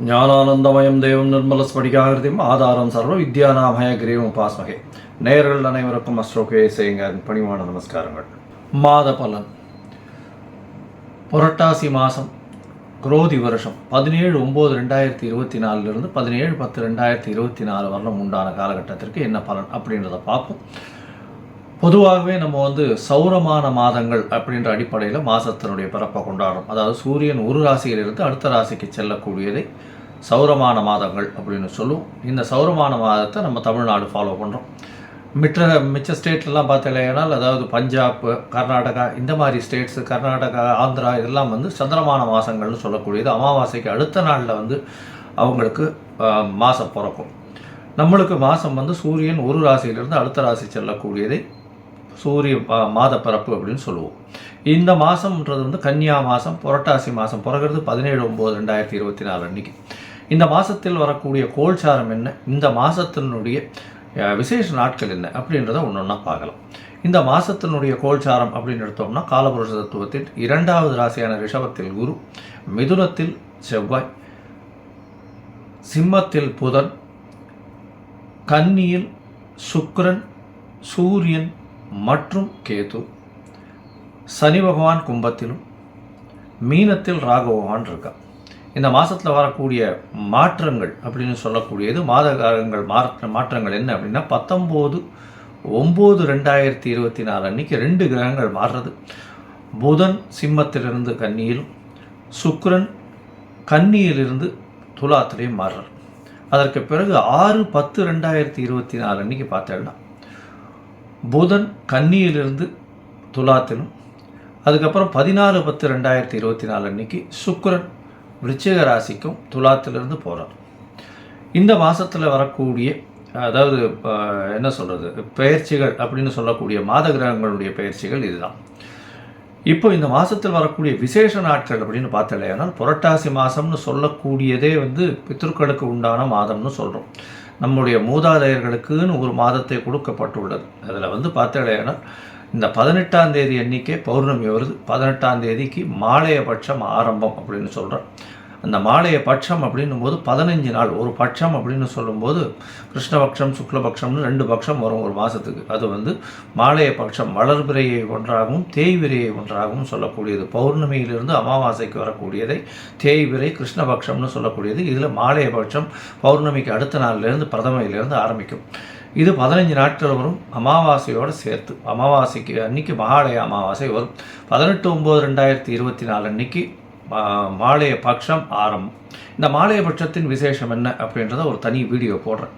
ஞானானந்தமயம் தேவம் நிர்மலஸ்படிகாகிருதியும் ஆதாரம் சர்வ வித்யாநாமய கிரீவம் உபாஸ்மகே. நேயர்கள் அனைவருக்கும் அஸ்ட்ரோகே செய்யுங்க பணிவான நமஸ்காரங்கள். மாத பலன். புரட்டாசி மாதம் குரோதி வருஷம் 17/9/2024 17/10/2024 வரலும் உண்டான காலகட்டத்திற்கு என்ன பலன் அப்படின்றத பார்ப்போம். பொதுவாகவே நம்ம சௌரமான மாதங்கள் அப்படின்ற அடிப்படையில் மாதத்தினுடைய பிறப்பை கொண்டாடுறோம். அதாவது சூரியன் ஒரு ராசியிலிருந்து அடுத்த ராசிக்கு செல்லக்கூடியதை சௌரமான மாதங்கள் அப்படின்னு சொல்லுவோம். இந்த சௌரமான மாதத்தை நம்ம தமிழ்நாடு ஃபாலோ பண்ணுறோம். மிச்ச ஸ்டேட்லலாம் பார்த்தீங்கன்னா, அதாவது பஞ்சாப், கர்நாடகா, இந்த மாதிரி ஸ்டேட்ஸு, கர்நாடகா, ஆந்திரா இதெல்லாம் சந்திரமான மாதங்கள்னு சொல்லக்கூடியது. அமாவாசைக்கு அடுத்த நாளில் அவங்களுக்கு மாதம் பிறக்கும். நம்மளுக்கு மாதம் சூரியன் ஒரு ராசியிலிருந்து அடுத்த ராசி செல்லக்கூடியதை சூரிய மாத பிறப்பு அப்படின்னு சொல்லுவோம். இந்த மாதம்ன்றது கன்னியா மாதம், புரட்டாசி மாதம் பிறகுறது 17/9/2024 அன்றைக்கி. இந்த மாதத்தில் வரக்கூடிய கோல்சாரம் என்ன, இந்த மாதத்தினுடைய விசேஷ நாட்கள் என்ன அப்படின்றத ஒன்று ஒன்றா பார்க்கலாம். இந்த மாதத்தினுடைய கோல்சாரம் அப்படின்னு எடுத்தோம்னா, காலபுருஷ தத்துவத்தில் 2வது ராசியான ரிஷபத்தில் குரு, மிதுனத்தில் செவ்வாய், சிம்மத்தில் புதன், கன்னியில் சுக்கிரன், சூரியன் மற்றும் கேது, சனி பகவான் கும்பத்திலும், மீனத்தில் ராகு பகவான் இருக்கா. இந்த மாதத்தில் வரக்கூடிய மாற்றங்கள் அப்படின்னு சொல்லக்கூடியது மாதகாலங்கள் மாற்றங்கள் என்ன அப்படின்னா, 19/9/2024 அன்றைக்கி 2 கிரகங்கள் மாறுறது. புதன் சிம்மத்திலிருந்து கன்னியிலும், சுக்கிரன் கன்னியிலிருந்து துலாத்திலையும் மாறுறார். அதற்கு பிறகு 6/10/2024 அன்றைக்கி பார்த்தேன்னா, புதன் கன்னியிலிருந்து துலாத்திலும், அதுக்கப்புறம் 14/10/2024 அன்றைக்கி சுக்கிரன் விருச்சிக ராசிக்கும் துலாத்திலிருந்து போகிறார். இந்த மாதத்தில் வரக்கூடிய, அதாவது என்ன சொல்கிறது, பெயர்ச்சிகள் அப்படின்னு சொல்லக்கூடிய மாத கிரகங்களுடைய பெயர்ச்சிகள் இதுதான். இப்போ இந்த மாதத்தில் வரக்கூடிய விசேஷ நாட்கள் அப்படின்னு பார்த்தலையானால், புரட்டாசி மாதம்னு சொல்லக்கூடியதே பித்ருக்களுக்கு உண்டான மாதம்னு சொல்கிறோம். நம்முடைய மூதாதையர்களுக்குன்னு ஒரு மாதத்தை கொடுக்கப்பட்டுள்ளது. அதில் பார்த்தலையானால், இந்த 18ஆம் தேதி அன்றைக்கே பௌர்ணமி வருது. 18ஆம் தேதிக்கு மாலைய பட்சம் ஆரம்பம் அப்படின்னு சொல்கிறோம். அந்த மாலைய பட்சம் அப்படின்னும் போது 15 நாள். ஒரு பட்சம் அப்படின்னு சொல்லும்போது கிருஷ்ணபக்ஷம், சுக்லபக்ஷம்னு 2 பட்சம் வரும் ஒரு மாதத்துக்கு. அது மாலைய பட்சம் வளர்பிறையை ஒன்றாகவும் தேய்விரையை ஒன்றாகவும் சொல்லக்கூடியது. பௌர்ணமியிலிருந்து அமாவாசைக்கு வரக்கூடியதை தேய்விரை, கிருஷ்ணபக்ஷம்னு சொல்லக்கூடியது. இதில் மாலைய பட்சம் பௌர்ணமிக்கு அடுத்த நாளிலிருந்து பிரதமையிலிருந்து ஆரம்பிக்கும். இது 15 நாட்கள் வரும் அமாவாசையோடு சேர்த்து. அமாவாசைக்கு அன்றைக்கி மகாலய அமாவாசை வரும். 18/9/2024 அன்றைக்கி மாலைய பட்சம் ஆரம்பம். இந்த மாலைய பட்சத்தின் விசேஷம் என்ன அப்படின்றத ஒரு தனி வீடியோ போடுறேன்.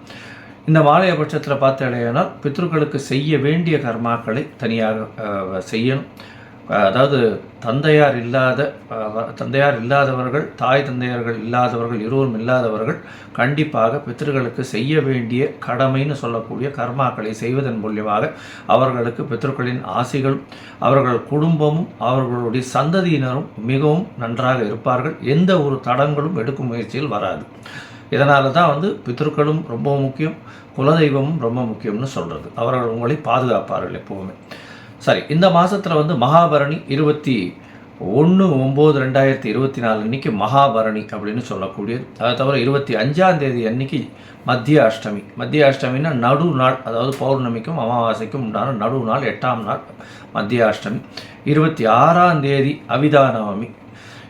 இந்த மாலைய பட்சத்தில் பார்த்தீங்கன்னா, பித்ருக்களுக்கு செய்ய வேண்டிய கர்மாக்களை தனியாக செய்யணும். அதாவது தந்தையார் இல்லாதவர்கள், தாய் தந்தையர்கள் இல்லாதவர்கள், இருவரும் இல்லாதவர்கள் கண்டிப்பாக பித்ருக்களுக்கு செய்ய வேண்டிய கடமைன்னு சொல்லக்கூடிய கர்மாக்களை செய்வதன் மூலியமாக அவர்களுக்கு பித்ருக்களின் ஆசிகளும், அவர்கள் குடும்பமும், அவர்களுடைய சந்ததியினரும் மிகவும் நன்றாக இருப்பார்கள். எந்த ஒரு தடங்களும் எடுக்கும் முயற்சியில் வராது. இதனால தான் பித்ருக்களும் ரொம்ப முக்கியம், குலதெய்வமும் ரொம்ப முக்கியம்னு சொல்கிறது. அவர்கள் உங்களை பாதுகாப்பார்கள் எப்போவுமே. சரி, இந்த மாதத்தில் மகாபரணி 21/9/2024 அன்றைக்கி மகாபரணி அப்படின்னு சொல்லக்கூடியது. அதை தவிர 25ஆம் தேதி அன்றைக்கி மத்திய அஷ்டமி. மத்திய அஷ்டமின்னா நடு நாள், அதாவது பௌர்ணமிக்கும் அமாவாசைக்கும் உண்டான நடு நாள், 8ஆம் நாள் மத்திய அஷ்டமி. 26ஆம் தேதி அவிதானவமி.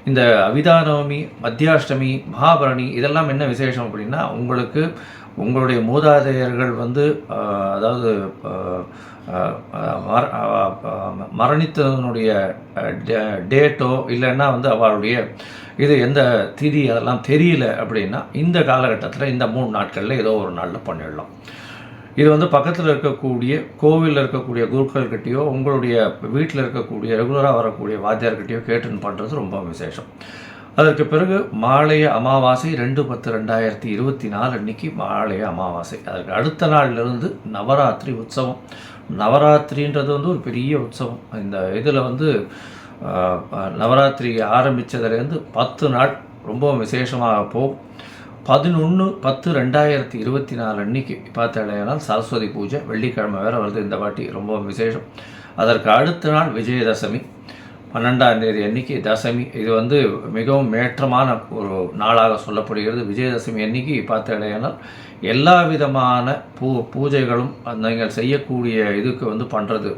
இந்த அவிதானவமி, மத்தியாஷ்டமி, மகாபரணி இதெல்லாம் என்ன விசேஷம் அப்படின்னா, உங்களுடைய மூதாதையர்கள் அதாவது மரணித்ததனுடைய டேட்டோ இல்லைன்னா அவளுடைய இது எந்த திதி அதெல்லாம் தெரியல அப்படின்னா, இந்த காலகட்டத்தில் இந்த 3 நாட்களில் ஏதோ ஒரு நாளில் பண்ணிடலாம். இது பக்கத்தில் இருக்கக்கூடிய கோவிலில் இருக்கக்கூடிய குருக்கள்கிட்டையோ, உங்களுடைய வீட்டில் இருக்கக்கூடிய ரெகுலராக வரக்கூடிய வாத்தியார்கிட்டையோ கேட்டுன்னு பண்ணுறது ரொம்ப விசேஷம். அதற்கு பிறகு மாலைய அமாவாசை 2/10/2024 அன்றைக்கி மாலைய அமாவாசை. அதற்கு அடுத்த நாளிலிருந்து நவராத்திரி உற்சவம். நவராத்திரின்றது ஒரு பெரிய உற்சவம். இந்த இதில் நவராத்திரி ஆரம்பித்ததுலேருந்து 10 நாள் ரொம்ப விசேஷமாக போகும். 11/10/2024 அன்றைக்கி பார்த்தீங்கன்னா சரஸ்வதி பூஜை, வெள்ளிக்கிழமை வேறு வருது இந்த வாட்டி, ரொம்ப விசேஷம். அதற்கு அடுத்த நாள் விஜயதசமி. 12ஆம் தேதி அன்னைக்கு தசமி. இது வந்து மிகவும் ஏற்றமான ஒரு நாளாக சொல்லப்படுகிறது. விஜயதசமி அன்னைக்கு பார்த்தீங்கன்னா எல்லா விதமான பூஜைகளும் நீங்கள் செய்யக்கூடிய இதுக்கு வந்து பண்ணுறது,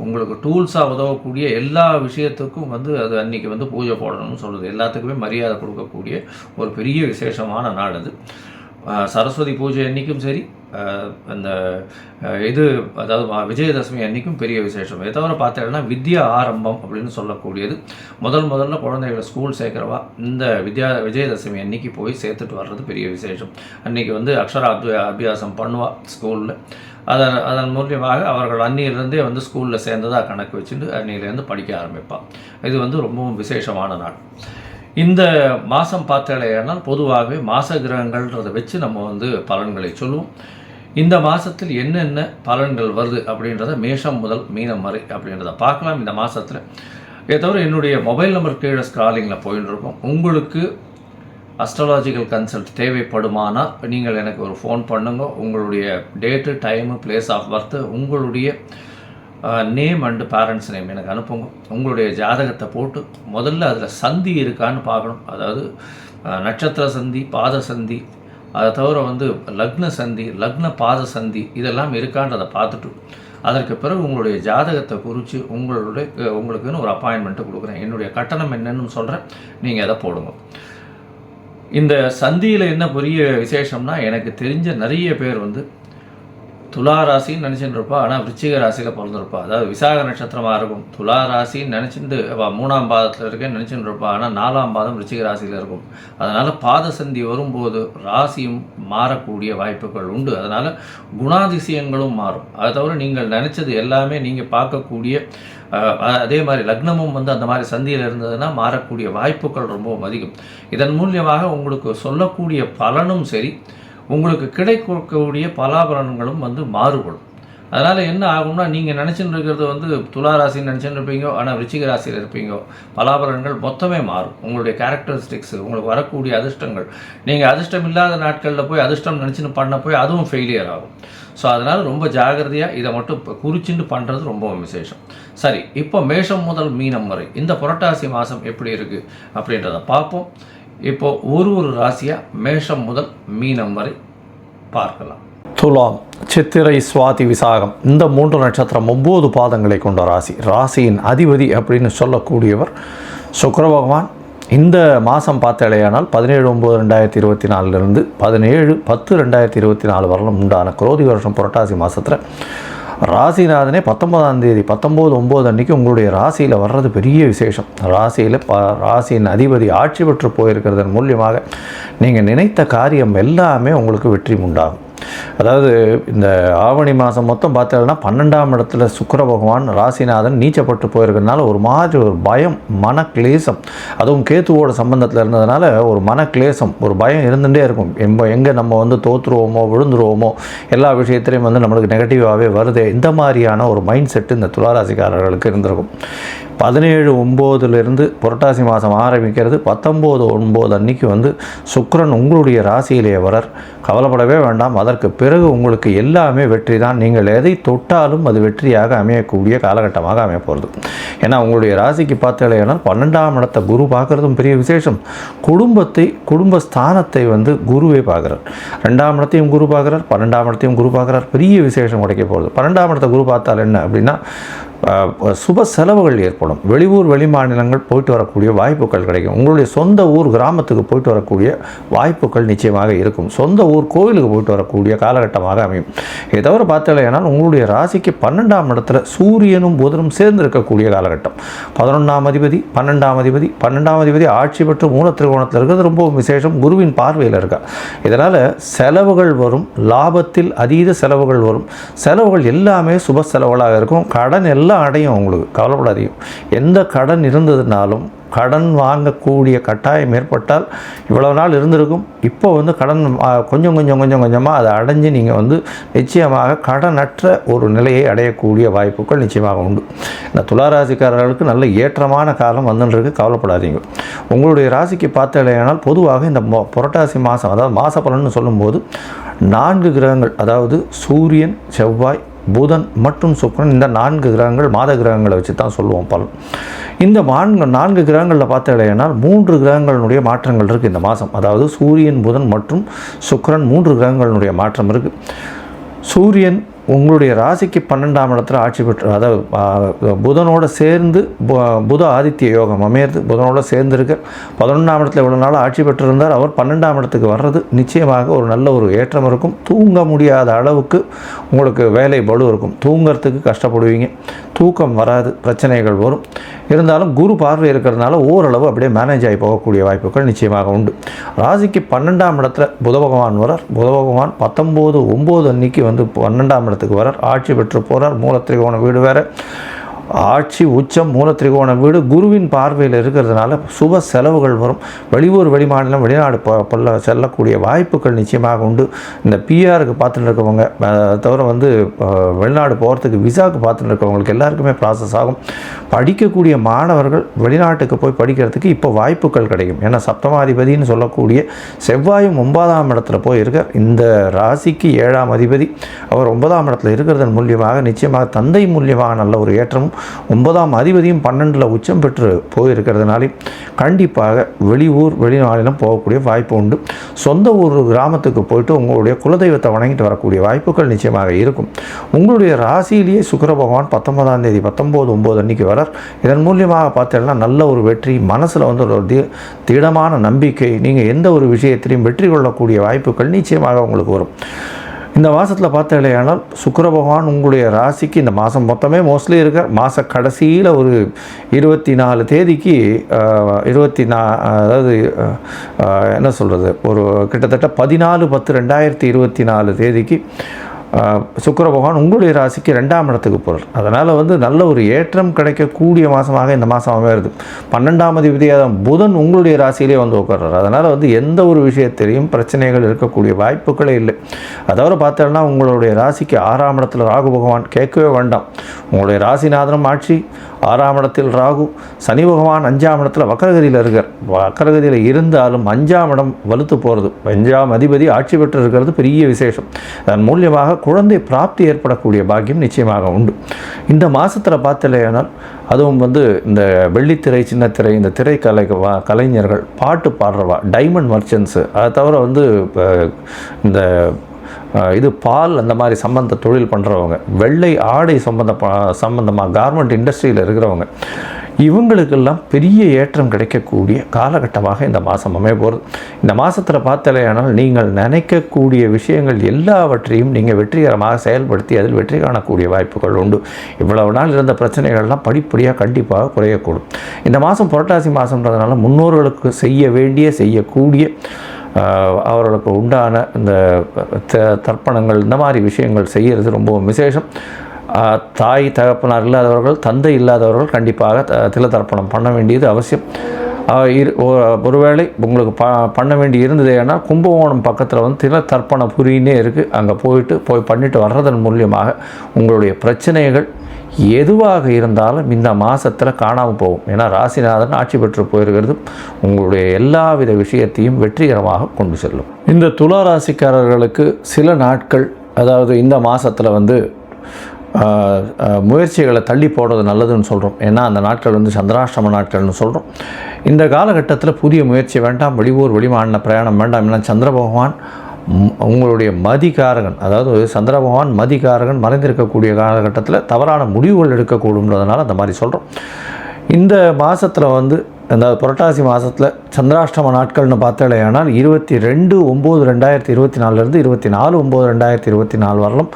உங்களுக்கு டூல்ஸாக உதவக்கூடிய எல்லா விஷயத்துக்கும் வந்து அது அன்றைக்கி வந்து பூஜை போடணும்னு சொல்கிறது. எல்லாத்துக்குமே மரியாதை கொடுக்கக்கூடிய ஒரு பெரிய விசேஷமான நாள் அது. சரஸ்வதி பூஜை அன்றைக்கும் சரி, அந்த இது அதாவது விஜயதசமி அன்றைக்கும் பெரிய விசேஷம். இதை தவிர பார்த்தீங்கன்னா வித்யா ஆரம்பம் அப்படின்னு சொல்லக்கூடியது, முதல்ல குழந்தைகளை ஸ்கூல் சேர்க்குறவா இந்த விஜயதசமி அன்றைக்கி போய் சேர்த்துட்டு வர்றது பெரிய விசேஷம். அன்றைக்கி வந்து அக்ஷர அபியாசம் பண்ணுவா ஸ்கூலில். அதன் மூலியமாக அவர்கள் அன்னியிலிருந்தே வந்து ஸ்கூலில் சேர்ந்ததாக கணக்கு வச்சுட்டு அன்னியிலேருந்து படிக்க ஆரம்பிப்பாள். இது வந்து ரொம்பவும் விசேஷமான நாள். இந்த மாதம் பார்த்தாலேனால் பொதுவாகவே மாத கிரகங்கள்ன்றதை வச்சு நம்ம வந்து பலன்களை சொல்லுவோம். இந்த மாதத்தில் என்னென்ன பலன்கள் வருது அப்படின்றத மேஷம் முதல் மீனம் வரை அப்படின்றத பார்க்கலாம் இந்த மாதத்தில். இதை தவிர என்னுடைய மொபைல் நம்பர் கீழே ஸ்க்ராலிங்கில் போயின்னு இருக்கோம். உங்களுக்கு அஸ்ட்ராலாஜிக்கல் கன்சல்ட் தேவைப்படுமானால் நீங்கள் எனக்கு ஒரு ஃபோன் பண்ணுங்க. உங்களுடைய date, time, place of birth, உங்களுடைய நேம் அண்டு பேரண்ட்ஸ் நேம் எனக்கு அனுப்புங்க. உங்களுடைய ஜாதகத்தை போட்டு முதல்ல அதில் சந்தி இருக்கான்னு பார்க்கணும். அதாவது நட்சத்திர சந்தி, பாத சந்தி, அதை தவிர வந்து லக்ன சந்தி, லக்ன பாத சந்தி இதெல்லாம் இருக்கான்றதை பார்த்துட்டு அதற்கு பிறகு உங்களுடைய ஜாதகத்தை குறித்து உங்களுக்குன்னு ஒரு அப்பாயின்மெண்ட்டு கொடுக்குறேன். என்னுடைய கட்டணம் என்னன்னு சொல்கிறேன், நீங்கள் அதை போடுங்க. இந்த சந்தியில் என்ன பெரிய விசேஷம்னா, எனக்கு தெரிஞ்ச நிறைய பேர் வந்து துலா ராசின்னு நினச்சிட்டு இருப்பா, ஆனால் விருச்சிக ராசியில் பிறந்திருப்பா. அதாவது விசாக நட்சத்திரமாக இருக்கும், துலா ராசின்னு நினச்சிட்டு 3ஆம் பாதத்தில் இருக்கேன்னு நினச்சிட்டு இருப்பா, ஆனால் 4ஆம் பாதம் விருச்சிக ராசியில் இருக்கும். அதனால் பாத சந்தி வரும்போது ராசியும் மாறக்கூடிய வாய்ப்புகள் உண்டு. அதனால் குணாதிசயங்களும் மாறும். அதை தவிர நீங்கள் நினச்சது எல்லாமே நீங்கள் பார்க்கக்கூடிய அதே மாதிரி லக்னமும் வந்து அந்த மாதிரி சந்தியில் இருந்ததுன்னா மாறக்கூடிய வாய்ப்புகள் ரொம்பவும் அதிகம். இதன் மூலியமாக உங்களுக்கு சொல்லக்கூடிய பலனும் சரி, உங்களுக்கு கிடைக்கக்கூடிய பலாபலன்களும் வந்து மாறுபடும். அதனால் என்ன ஆகும்னா, நீங்கள் நினச்சின்னு இருக்கிறது வந்து துலா ராசின்னு நினச்சின்னு இருப்பீங்க, ஆனால் விருச்சிக ராசியில் இருப்பீங்க. பலாபலன்கள் மொத்தமே மாறும். உங்களுடைய கேரக்டரிஸ்டிக்ஸு, உங்களுக்கு வரக்கூடிய அதிர்ஷ்டங்கள், நீங்கள் அதிர்ஷ்டம் இல்லாத நாட்களில் போய் அதிர்ஷ்டம் நினச்சின்னு பண்ண போய் அதுவும் ஃபெயிலியர் ஆகும். ஸோ அதனால் ரொம்ப ஜாகிரதையாக இதை மட்டும் குறிச்சிட்டு பண்ணுறது ரொம்ப விசேஷம். சரி, இப்போ மேஷம் முதல் மீனம் வரை இந்த புரட்டாசி மாதம் எப்படி இருக்குது அப்படின்றத பார்ப்போம். இப்போது ஒரு ராசியாக மேஷம் முதல் மீனம் வரை பார்க்கலாம். துலாம், சித்திரை, சுவாதி, விசாகம் இந்த 3 நட்சத்திரம் 9 பாதங்களை கொண்ட ராசி. ராசியின் அதிபதி அப்படின்னு சொல்லக்கூடியவர் சுக்கிர பகவான். இந்த மாதம் பார்த்தாலேயானால் 17/9/2024 17/10/2024 வரலும் உண்டான குரோதி வருஷம் புரட்டாசி மாதத்தில் ராசிநாதனே 19ஆம் தேதி 19/9 அன்றைக்கி உங்களுடைய ராசியில் வர்றது பெரிய விசேஷம். ராசியின் அதிபதி ஆட்சி பெற்று போயிருக்கிறதன் மூலியமாக நீங்கள் நினைத்த காரியம் எல்லாமே உங்களுக்கு வெற்றி உண்டாகும். அதாவது இந்த ஆவணி மாதம் மொத்தம் பார்த்தீங்கன்னா 12ஆம் இடத்துல சுக்கிர பகவான் ராசிநாதன் நீச்சப்பட்டு போயிருக்கிறதுனால ஒரு மாதிரி ஒரு பயம், மன கிளேசம், அதுவும் கேத்துவோட சம்பந்தத்தில் இருந்ததுனால ஒரு மன கிளேசம், ஒரு பயம் இருந்துகிட்டே இருக்கும். எங்கே நம்ம வந்து தோற்றுருவோமோ, விழுந்துருவோமோ, எல்லா விஷயத்திலையும் வந்து நம்மளுக்கு நெகட்டிவாகவே வருது. இந்த மாதிரியான ஒரு மைண்ட் செட்டு இந்த துளாராசிக்காரர்களுக்கு இருந்திருக்கும். 17/9 புரட்டாசி மாதம் ஆரம்பிக்கிறது. 19/9 அன்றைக்கி வந்து சுக்கிரன் உங்களுடைய ராசியிலேயே வரார். கவலைப்படவே வேண்டாம். அதற்கு பிறகு உங்களுக்கு எல்லாமே வெற்றி தான். நீங்கள் எதை தொட்டாலும் அது வெற்றியாக அமையக்கூடிய காலகட்டமாக அமைய போகிறது. ஏன்னா உங்களுடைய ராசிக்கு பார்த்தீங்கன்னா 12ஆம் இடத்தை குரு பார்க்குறதும் பெரிய விசேஷம். குடும்பஸ்தானத்தை வந்து குருவே பார்க்குறார். 2ஆம் இடத்தையும் குரு பார்க்குறார், 12ஆம் இடத்தையும் குரு பார்க்குறார். பெரிய விசேஷம் கிடைக்க போகிறது. 12ஆம் இடத்தை குரு பார்த்தால் என்ன அப்படின்னா சுப செலவுகள் ஏற்படும். வெளியூர் வெளிமாநிலங்கள் போயிட்டு வரக்கூடிய வாய்ப்புகள் கிடைக்கும். உங்களுடைய சொந்த ஊர் கிராமத்துக்கு போயிட்டு வரக்கூடிய வாய்ப்புகள் நிச்சயமாக இருக்கும். சொந்த ஊர் கோவிலுக்கு போயிட்டு வரக்கூடிய காலகட்டமாக அமையும். இதை தவிர பார்த்தீங்கன்னா உங்களுடைய ராசிக்கு 12ஆம் இடத்துல சூரியனும் புதனும் சேர்ந்து இருக்கக்கூடிய காலகட்டம். 11ஆம் அதிபதி 12ஆம் அதிபதி ஆட்சி பெற்று மூல திரிகோணத்தில் இருக்கிறது ரொம்ப விசேஷம். குருவின் பார்வையில் இருக்கா. இதனால் செலவுகள் வரும். லாபத்தில் அதீத செலவுகள் வரும். செலவுகள் எல்லாமே சுப செலவுகளாக இருக்கும். கடன் எல்லாம் அடையும். உங்களுக்கு கவலைப்படாதீங்க. எந்த கடன் இருந்ததுனாலும் கடன் வாங்கக்கூடிய கட்டாயம் ஏற்பட்டால் இவ்வளவு நாள் இருந்திருக்கும். இப்போ வந்து கடன் கொஞ்சமாக அதை அடைஞ்சு நீங்கள் வந்து நிச்சயமாக கடனற்ற ஒரு நிலையை அடையக்கூடிய வாய்ப்புகள் நிச்சயமாக உண்டு. இந்த துளாராசிக்காரர்களுக்கு நல்ல ஏற்றமான காலம் வந்துருக்கு. கவலைப்படாதீங்க. உங்களுடைய ராசிக்கு பார்த்தீங்கன்னா பொதுவாக இந்த புரட்டாசி மாதம், அதாவது மாத பலன்னு சொல்லும்போது 4 கிரகங்கள், அதாவது சூரியன், செவ்வாய், புதன் மற்றும் சுக்கிரன், இந்த 4 கிரகங்கள் மாத கிரகங்களை வச்சு தான் சொல்லுவோம் பலன். இந்த 4 கிரகங்களில் பார்த்தீங்கன்னா 3 கிரகங்களுடைய மாற்றங்கள் இருக்குது இந்த மாதம். அதாவது சூரியன், புதன் மற்றும் சுக்கிரன் 3 கிரகங்களுடைய மாற்றம் இருக்குது. சூரியன் உங்களுடைய ராசிக்கு 12ஆம் இடத்துல ஆட்சி பெற்று, அதாவது புதனோடு சேர்ந்து புத ஆதித்ய யோகம் அமையிறது, புதனோடு சேர்ந்து இருக்க 11ஆம் இடத்துல இவ்வளோ நாள் ஆட்சி பெற்றிருந்தார். அவர் 12ஆம் இடத்துக்கு வர்றது நிச்சயமாக ஒரு நல்ல ஒரு ஏற்றம் இருக்கும். தூங்க முடியாத அளவுக்கு உங்களுக்கு வேலை பளு இருக்கும், தூங்கிறதுக்கு கஷ்டப்படுவீங்க, தூக்கம் வராது, பிரச்சனைகள் வரும். இருந்தாலும் குரு பார்வை இருக்கிறதுனால ஓரளவு அப்படியே மேனேஜ் ஆகி போகக்கூடிய வாய்ப்புகள் நிச்சயமாக உண்டு. ராசிக்கு 12ஆம் இடத்துல புத பகவான் வரார். புத பகவான் 19/9 அன்னைக்கு வந்து 12ஆம் இடத்துக்கு வரார், ஆட்சி பெற்று போகிறார். மூலத்திரிகோண வீடு வேறு, ஆட்சி உச்சம் மூலத்திரிகோண வீடு குருவின் பார்வையில் இருக்கிறதுனால சுப செலவுகள் வரும். வெளியூர், வெளிமாநிலம், வெளிநாடு செல்லக்கூடிய வாய்ப்புகள் நிச்சயமாக உண்டு. இந்த பிஆருக்கு பார்த்துட்டு இருக்கவங்க, தவிர வந்து வெளிநாடு போகிறதுக்கு விசாவுக்கு பார்த்துட்டு இருக்கவங்களுக்கு எல்லாருக்குமே ப்ராசஸ் ஆகும். படிக்கக்கூடிய மாணவர்கள் வெளிநாட்டுக்கு போய் படிக்கிறதுக்கு இப்போ வாய்ப்புகள் கிடைக்கும். ஏன்னா சப்தமாதிபதினு சொல்லக்கூடிய செவ்வாயும் 9ஆம் இடத்துல போய் இருக்கார். இந்த ராசிக்கு 7ஆம் அதிபதி அவர் 9ஆம் இடத்துல இருக்கிறதன் மூலியமாக நிச்சயமாக தந்தை மூலியமாக நல்ல ஒரு ஏற்றமும், 9ஆம் அதிபதியும் 12ல் உச்சம் பெற்று போயிருக்கிறதுனாலே கண்டிப்பாக வெளியூர், வெளிநாளிலும் போகக்கூடிய வாய்ப்பு உண்டு. சொந்த ஊர் கிராமத்துக்கு போயிட்டு உங்களுடைய குலதெய்வத்தை வணங்கிட்டு வரக்கூடிய வாய்ப்புகள் நிச்சயமாக இருக்கும். உங்களுடைய ராசியிலேயே சுக்கிர பகவான் 19ஆம் தேதி 19/9 அன்னைக்கு வரார். இதன் மூலியமாக பார்த்தீங்கன்னா நல்ல ஒரு வெற்றி, மனசில் வந்து ஒரு திடமான நம்பிக்கை, நீங்கள் எந்த ஒரு விஷயத்திலையும் வெற்றி கொள்ளக்கூடிய வாய்ப்புகள் நிச்சயமாக உங்களுக்கு வரும். இந்த மாதத்தில் பார்த்தீங்களேனால் சுக்கிர பகவான் உங்களுடைய ராசிக்கு இந்த மாதம் மொத்தமே மோஸ்ட்லி இருக்கார். மாத கடைசியில் ஒரு 24 தேதிக்கு அதாவது என்ன சொல்கிறது, ஒரு கிட்டத்தட்ட 14/10/2024 தேதிக்கு சுக்கிர பகவான் உங்களுடைய ராசிக்கு 2ஆம் இடத்துக்கு போகிறார். அதனால் வந்து நல்ல ஒரு ஏற்றம் கிடைக்கக்கூடிய மாதமாக இந்த மாதம் அமைகிறது. 12ஆம் அதிபதியாக புதன் உங்களுடைய ராசியிலே வந்து உட்கார்றார். அதனால் வந்து எந்த ஒரு விஷயத்திலையும் பிரச்சனைகள் இருக்கக்கூடிய வாய்ப்புகளே இல்லை. அதாவது பார்த்தோன்னா உங்களுடைய ராசிக்கு 6ஆம் இடத்துல ராகு பகவான் கேட்கவே வேண்டாம். உங்களுடைய ராசிநாதனம் ஆட்சி, 6ஆம் இடத்தில் ராகு, சனி பகவான் 5ஆம் இடத்துல வக்கரகதியில் இருக்கார். வக்கரகதியில் இருந்தாலும் 5ஆம் இடம் வலுத்து போகிறது. 5ஆம் அதிபதி ஆட்சி பெற்று இருக்கிறது பெரிய விசேஷம். அதன் மூலியமாக குழந்தை பிராப்தி ஏற்படக்கூடிய பாக்கியம் நிச்சயமாக உண்டு. இந்த மாதத்தில் பார்த்தலையானால் அதுவும் வந்து இந்த வெள்ளித்திரை, சின்னத்திரை, இந்த கலைஞர்கள், பாட்டு பாடுறவா, டைமண்ட் மர்ச்சன்ட்ஸு, அதை தவிர வந்து இந்த இது பால் அந்த மாதிரி சம்பந்த தொழில் பண்ணுறவங்க, வெள்ளை ஆடை சம்பந்தமாக கார்மெண்ட் இண்டஸ்ட்ரியில் இருக்கிறவங்க, இவங்களுக்கெல்லாம் பெரிய ஏற்றம் கிடைக்கக்கூடிய காலகட்டமாக இந்த மாதம் அமைய போகிறது. இந்த மாதத்தில் பார்த்தலையானால் நீங்கள் நினைக்கக்கூடிய விஷயங்கள் எல்லாவற்றையும் நீங்கள் வெற்றிகரமாக செயல்படுத்தி அதில் வெற்றி காணக்கூடிய வாய்ப்புகள் உண்டு. இவ்வளவு நாள் இருந்த பிரச்சனைகள்லாம் படிப்படியாக கண்டிப்பாக குறையக்கூடும். இந்த மாதம் புரட்டாசி மாதம்ன்றதுனால முன்னோர்களுக்கு செய்யக்கூடிய அவர்களுக்கு உண்டான இந்த தர்ப்பணங்கள், இந்த மாதிரி விஷயங்கள் செய்கிறது ரொம்ப விசேஷம். தாய் தகப்பனார் இல்லாதவர்கள், தந்தை இல்லாதவர்கள் கண்டிப்பாக தில தர்ப்பணம் பண்ண வேண்டியது அவசியம். ஒருவேளை உங்களுக்கு பண்ண வேண்டி இருந்தது. ஏன்னா கும்பகோணம் பக்கத்தில் வந்து தில தர்ப்பண புரின்னே இருக்குது. அங்கே போய் பண்ணிட்டு வர்றதன் மூலியமாக உங்களுடைய பிரச்சனைகள் எதுவாக இருந்தாலும் இந்த மாதத்தில் காணாமல் போகும். ஏன்னா ராசிநாதன் ஆட்சி பெற்று போயிருக்கிறது உங்களுடைய எல்லாவித விஷயத்தையும் வெற்றிகரமாக கொண்டு செல்லும். இந்த துலா ராசிக்காரர்களுக்கு சில நாட்கள், அதாவது இந்த மாதத்தில் வந்து முயற்சிகளை தள்ளி போடுறது நல்லதுன்னு சொல்கிறோம். ஏன்னா அந்த நாட்கள் வந்து சந்திராஷ்டம நாட்கள்னு சொல்கிறோம். இந்த காலகட்டத்தில் புதிய முயற்சி வேண்டாம், வெளியூர் வெளிமாநில பிரயாணம் வேண்டாம். ஏன்னா சந்திர பகவான் உங்களுடைய மதிகாரகன், அதாவது சந்திர பகவான் மதிகாரகன் மறைந்திருக்கக்கூடிய காலகட்டத்தில் தவறான முடிவுகள் எடுக்கக்கூடும்ன்றதுனால அந்த மாதிரி சொல்கிறோம். இந்த மாதத்தில் வந்து இந்த புரட்டாசி மாதத்தில் சந்திராஷ்டம நாட்கள்னு பார்த்தாலேயானால் 22/9/2024 24/9/2024 வரலும்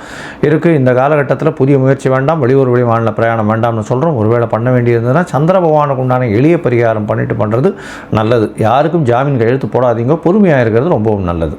இருக்குது. இந்த காலகட்டத்தில் புதிய முயற்சி வேண்டாம், வெளியூர் வெளிமாநில பிரயாணம் வேண்டாம்னு சொல்கிறோம். ஒருவேளை பண்ண வேண்டியிருந்ததுன்னா சந்திர பகவானுக்கு உண்டான எளிய பரிகாரம் பண்ணுறது நல்லது. யாருக்கும் ஜாமீன் கையெழுத்து போடாதீங்க, பொறுமையாக இருக்கிறது ரொம்பவும் நல்லது.